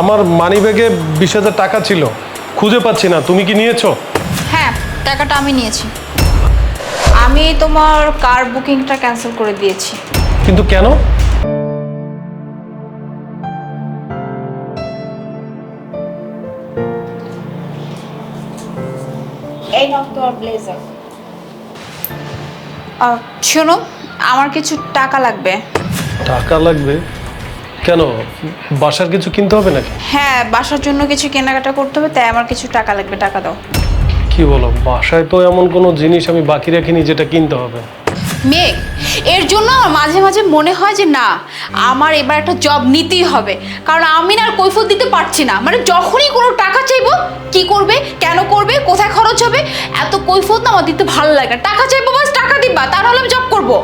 আমার মানিব্যাগে 20,000 টাকা ছিল, খুঁজে পাচ্ছি না। তুমি কি নিয়েছো? হ্যাঁ, টাকাটা আমি নিয়েছি। আমি তোমার কার বুকিংটা ক্যান্সেল করে দিয়েছি। কিন্তু কেন? এই নাও তোমার ব্লেজার। শোনো, আমার কিছু টাকা লাগবে। টাকা লাগবে কেন? বাসার কিছু কিনতে হবে নাকি? হ্যাঁ, বাসার জন্য কিছু কেনাকাটা করতে হবে, তাই আমার কিছু টাকা লাগবে। টাকা দাও। কি বলো, বাসায় তো এমন কোনো জিনিস আমি বাকি রাখিনি যেটা কিনতে হবে। মেঘ, এর জন্য আমার মাঝে মাঝে মনে হয় যে না, আমার এবার একটা জব নিতেই হবে। কারণ আমি না আর কৈফিয়ত দিতে পারছি না। মানে যখনই কোনো টাকা চাইবো, কি করবে, কেন করবে, কোথায় খরচ হবে, এত কৈফিয়ত না আমার দিতে ভালো লাগে না। টাকা চাইবো, বাস টাকা দিবা, তা নাহলে আমি জব করবো।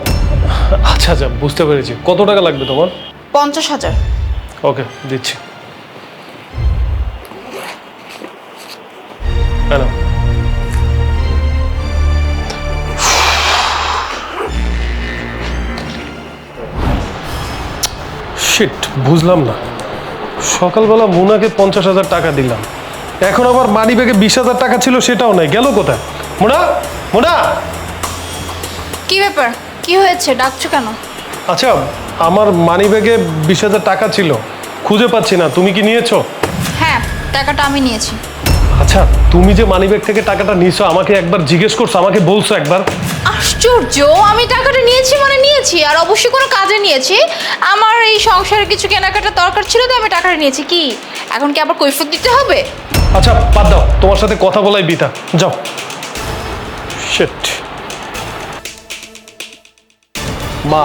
আচ্ছা আচ্ছা, বুঝতে পেরেছি। কত টাকা লাগবে তোমার? 50,000। ওকে, দিচ্ছি। হ্যাঁ, শিট, বুঝলাম না। সকালবেলা মুনাকে 50,000 টাকা দিলাম, এখন আবার মানিব্যাগে 20,000 টাকা ছিল, সেটাও নাই। গেল কোথায়? মুনা, মুনা! কি ব্যাপার, কি হয়েছে, ডাকছো কেন? আচ্ছা, আমার মানিব্যাগে 20,000 টাকা ছিল, খুঁজে পাচ্ছি না। তুমি কি নিয়েছো? হ্যাঁ, টাকাটা আমি নিয়েছি। আচ্ছা, তুমি যে মানিব্যাগ থেকে টাকাটা নিয়েছো আমাকে একবার জিজ্ঞেস করছো, আমাকে বলছো একবার? আশ্চর্য, আমি টাকাটা নিয়েছি মানে নিয়েছি, আর অবশ্যই কোনো কাজে নিয়েছি। আমার এই সংসারে কিছু কেনাকাটা দরকার ছিল, তাই আমি টাকাটা নিয়েছি। কি এখন কি আবার কৈফিয়ত দিতে হবে? আচ্ছা, বাদ দাও, তোমার সাথে কথা বলাই বিতা। যাও। শিট। মা,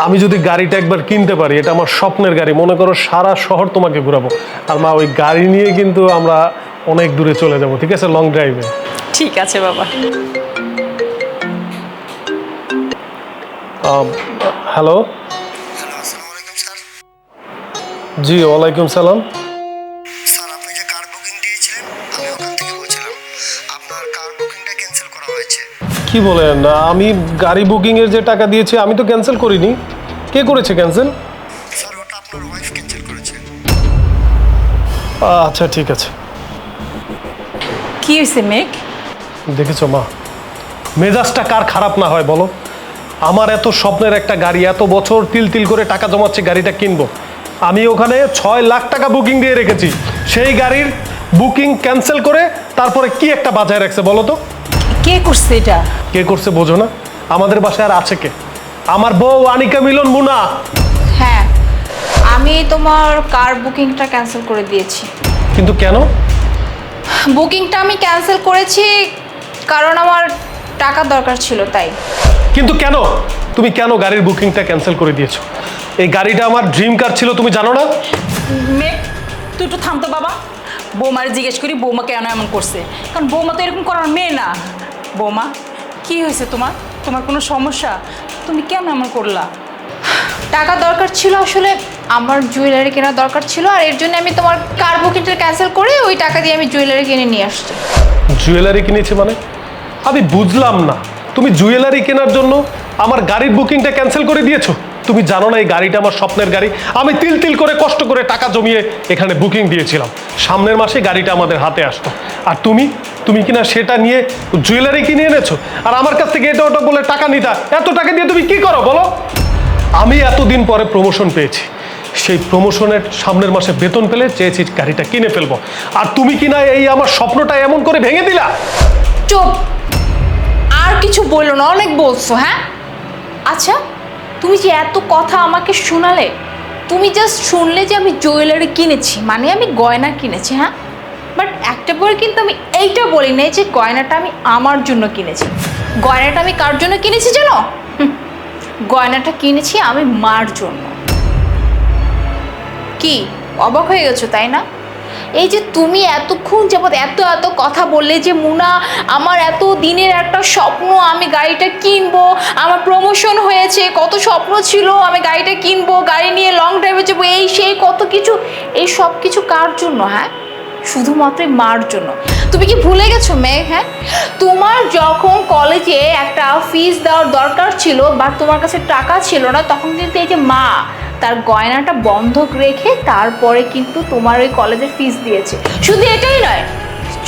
আমি যদি গাড়িটা একবার কিনতে পারি, এটা আমার স্বপ্নের গাড়ি। মনে করো সারা শহর তোমাকে ঘুরাবো। আর মা, ওই গাড়ি নিয়ে কিন্তু আমরা অনেক দূরে চলে যাব, ঠিক আছে? লং ড্রাইভে। ঠিক আছে বাবা। হ্যালো। আসসালামু আলাইকুম স্যার। জি, ওয়ালাইকুম সালাম। স্যার, আপনি যে কার বুকিং দিয়েছিলেন, আমি ওখান থেকে বলছিলাম। আপনার কার বুকিংটা ক্যান্সেল করা হয়েছে। কি বলেন? আমি গাড়ি বুকিংয়ের যে টাকা দিয়েছি আমি তো ক্যান্সেল করিনি। কে করেছে ক্যান্সেল? স্যার, ওটা আপনার ওয়াইফ ক্যান্সেল করেছে। আচ্ছা, ঠিক আছে। কি হয়েছে মেঘ? দেখেছো মা, মেজাজটা কার খারাপ না হয় বলো? আমার এত স্বপ্নের একটা গাড়ি, এত বছর তিল তিল করে টাকা জমাচ্ছে গাড়িটা কিনবো, আমি ওখানে 6 লাখ টাকা বুকিং দিয়ে রেখেছি। সেই গাড়ির বুকিং ক্যান্সেল করে তারপরে কি একটা বাজায় রাখছে বলো তো? কে করছে এটা? কে করছে বোঝো না? আমাদের বাসায় আর আছে কে? আমার বউ আনিকা মিলন, মুনা। হ্যাঁ, আমি তোমার কার বুকিংটা ক্যান্সেল করে দিয়েছি। কিন্তু কেন? বুকিংটা আমি ক্যান্সেল করেছি কারণ আমার টাকার দরকার ছিল, তাই। কিন্তু কেন? তুমি কেন গাড়ির বুকিংটা ক্যান্সেল করে দিয়েছো? এই গাড়িটা আমার ড্রিম কার ছিল, তুমি জানো না? মেঘ, তুই একটু থামতো বাবা। বৌমারে জিজ্ঞেস করি বৌমা কেন এমন করছে, কারণ বৌমা তো এরকম করার মেয়ে না। বৌমা, কি হয়েছে তোমার? তোমার কোনো সমস্যা? তুমি কেন এমন করলা? টাকা দরকার ছিল, আসলে আমার জুয়েলারি কেনার দরকার ছিল, আর এর জন্য আমি তোমার কার বুকিংটা ক্যান্সেল করে ওই টাকা দিয়ে আমি জুয়েলারি কিনে নিয়ে আসছি। জুয়েলারি কিনেছে মানে? আমি বুঝলাম না। তুমি জুয়েলারি কেনার জন্য আমার গাড়ির বুকিংটা ক্যান্সেল করে দিয়েছো? তুমি জানো না এই গাড়িটা আমার স্বপ্নের গাড়ি? আমি তিল তিল করে কষ্ট করে টাকা জমিয়ে এখানে বুকিং দিয়েছিলাম, সামনের মাসে গাড়িটা আমাদের হাতে আসতো। আর তুমি কিনা সেটা নিয়ে জুয়েলারি কিনে এনেছো, আর আমার কাছ থেকে এটা ওটা বলে টাকা নিতা। এত টাকা দিয়ে তুমি কি করো বলো? আমি এতদিন পরে প্রমোশন পেয়েছি, সেই প্রমোশনের সামনের মাসে বেতন পেলে চেয়েছি গাড়িটা কিনে ফেলবো, আর তুমি কিনা এই আমার স্বপ্নটা এমন করে ভেঙে দিলা। চুপ, আর কিছু বললো না, অনেক বলছো। হ্যাঁ, আচ্ছা, তুমি যে এত কথা আমাকে শোনালে, তুমি জাস্ট শুনলে যে আমি জুয়েলারি কিনেছি, মানে আমি গয়না কিনেছি। হ্যাঁ, বাট একটা পরে কিন্তু আমি এইটা বলি নাই যে গয়নাটা আমি আমার জন্য কিনেছি। গয়নাটা আমি কার জন্য কিনেছি জানো? গয়নাটা কিনেছি আমি মার জন্য। কি অবাক হয়ে গেছো তাই না? এই যে তুমি এতক্ষণ যাবত এত এত কথা বললে যে মুনা, আমার এত দিনের একটা স্বপ্ন, আমি গাড়িটা কিনবো, আমার প্রমোশন হয়েছে, কত স্বপ্ন ছিল আমি গাড়িটা কিনবো, গাড়ি নিয়ে লং ড্রাইভে যাবো, এই সেই কত কিছু। এই সব কিছু কার জন্য? হ্যাঁ, শুধুমাত্র মার জন্য। তুমি কি ভুলে গেছো মেঘ? হ্যাঁ, তোমার যখন কলেজে একটা ফিস দেওয়ার দরকার ছিল বা তোমার কাছে টাকা ছিল না, তখন কিন্তু এই যে মা তার গয়নাটা বন্ধক রেখে তারপরে কিন্তু তোমার ওই কলেজের ফিস দিয়েছে। শুধু এটাই নয়,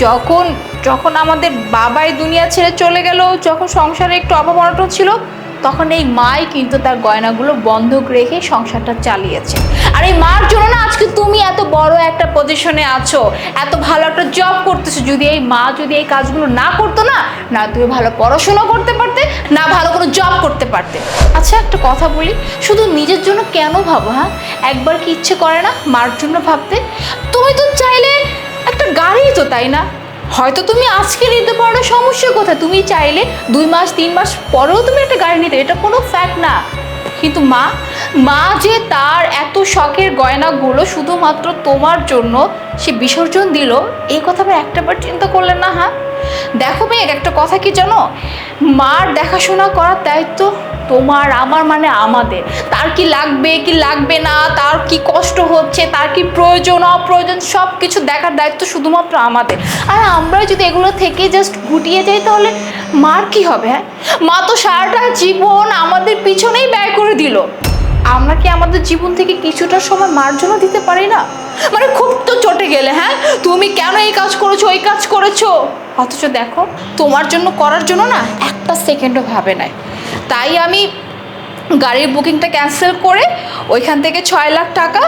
যখন যখন আমাদের বাবাই দুনিয়া ছেড়ে চলে গেল, যখন সংসারে একটু অভাব অনটন ছিল, তখন এই মাই কিন্তু তার গয়নাগুলো বন্ধক রেখে সংসারটা চালিয়েছে। আর এই মার জন্য না আজকে তুমি এত বড় একটা পজিশনে আছো, এত ভালো একটা জব করতেছো। যদি এই মা যদি এই কাজগুলো না করতো না, না তুমি ভালো পড়াশোনা করতে পারতে, না ভালো কোনো জব করতে পারতে। আচ্ছা একটা কথা বলি, শুধু নিজের জন্য কেন ভাবো? হ্যাঁ, একবার কি ইচ্ছে করে না মার জন্য ভাবতে? তুমি তো চাইলে একটা গাড়ি তো, তাই না? হয়তো তুমি আজকে নিতে পারো, সমস্যা কোথায়? তুমি চাইলে 2 মাস 3 মাস পরেও তুমি একটা গাড়ি নিতে, এটা কোনো ফ্যাক্ট না। কিন্তু মা যে তার এত শখের গয়নাগুলো শুধুমাত্র তোমার জন্য সে বিসর্জন দিল, এই কথা আবার একটাবার চিন্তা করলেন না? হ্যাঁ দেখো মেয়ে, একটা কথা কি জানো, মার দেখাশোনা করার দায়িত্ব তোমার আমার মানে আমাদের। তার কি লাগবে কি লাগবে না, তার কি কষ্ট হচ্ছে, তার কি প্রয়োজন অপ্রয়োজন, সব কিছু দেখার দায়িত্ব শুধুমাত্র আমাদের। আর আমরা যদি এগুলো থেকে জাস্ট গুটিয়ে যাই তাহলে মার কি হবে? হ্যাঁ, মা তো সারাটা জীবন আমাদের পিছনেই ব্যয় করে দিল। আমরা কি আমাদের জীবন থেকে কিছুটা সময় মার জন্য দিতে পারি না? মানে খুব তো চটে গেলে, হ্যাঁ তুমি কেন এই কাজ করেছো ওই কাজ করেছো, অথচ দেখো তোমার জন্য করার জন্য না একটা সেকেন্ডও ভাবে নাই। তাই আমি গাড়ির বুকিংটা ক্যান্সেল করে ওইখান থেকে 6 লাখ টাকা,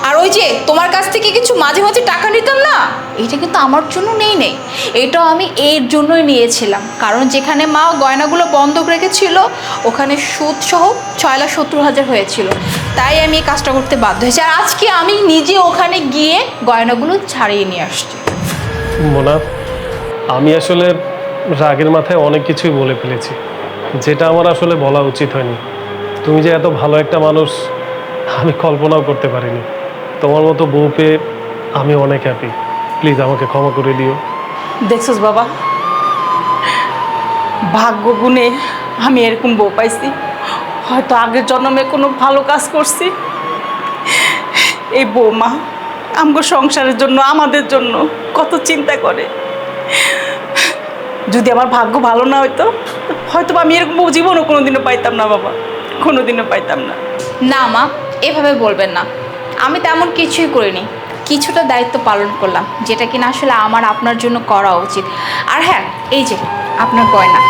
আর ওই যে তোমার কাছ থেকে কিছু মাঝে মাঝে টাকা নিতাম না, এটা কিন্তু আমার জন্য নেই, এটাও আমি এর জন্যই নিয়েছিলাম। কারণ যেখানে মা গয়নাগুলো বন্ধক রেখেছিল ওখানে সুদ সহ 6,70,000 হয়েছিল, তাই আমি এই কাজটা করতে বাধ্য হয়েছি। আর আজকে আমি নিজে ওখানে গিয়ে গয়নাগুলো ছাড়িয়ে নিয়ে আসছি। মোনা, আমি আসলে রাগের মাথায় অনেক কিছুই বলে ফেলেছি, যেটা আমার আসলে বলা উচিত হয়নি। তুমি যে এত ভালো একটা মানুষ আমি কল্পনাও করতে পারিনি। তোমার মতো বউ পেয়ে আমি অনেক হ্যাপি। প্লিজ আমাকে ক্ষমা করে দিও। দেখছস বাবা, ভাগ্য গুণে আমি এরকম বউ পাইছি। হয়তো আগের জন্মে কোনো ভালো কাজ করছি। এই বৌমা আমগো সংসারের জন্য, আমাদের জন্য কত চিন্তা করে। যদি আমার ভাগ্য ভালো না হইতো, হয়তো আমি এরকম বউ জীবনও কোনোদিনও পাইতাম না বাবা, কোনোদিনও পাইতাম না। না মা, এভাবে বলবেন না। আমি তেমন কিছুই করিনি, কিছুটা দায়িত্ব পালন করলাম, যেটা কিনা আসলে আমার আপনার জন্য করা উচিত। আর হ্যাঁ, এই যে আপনার গয়না,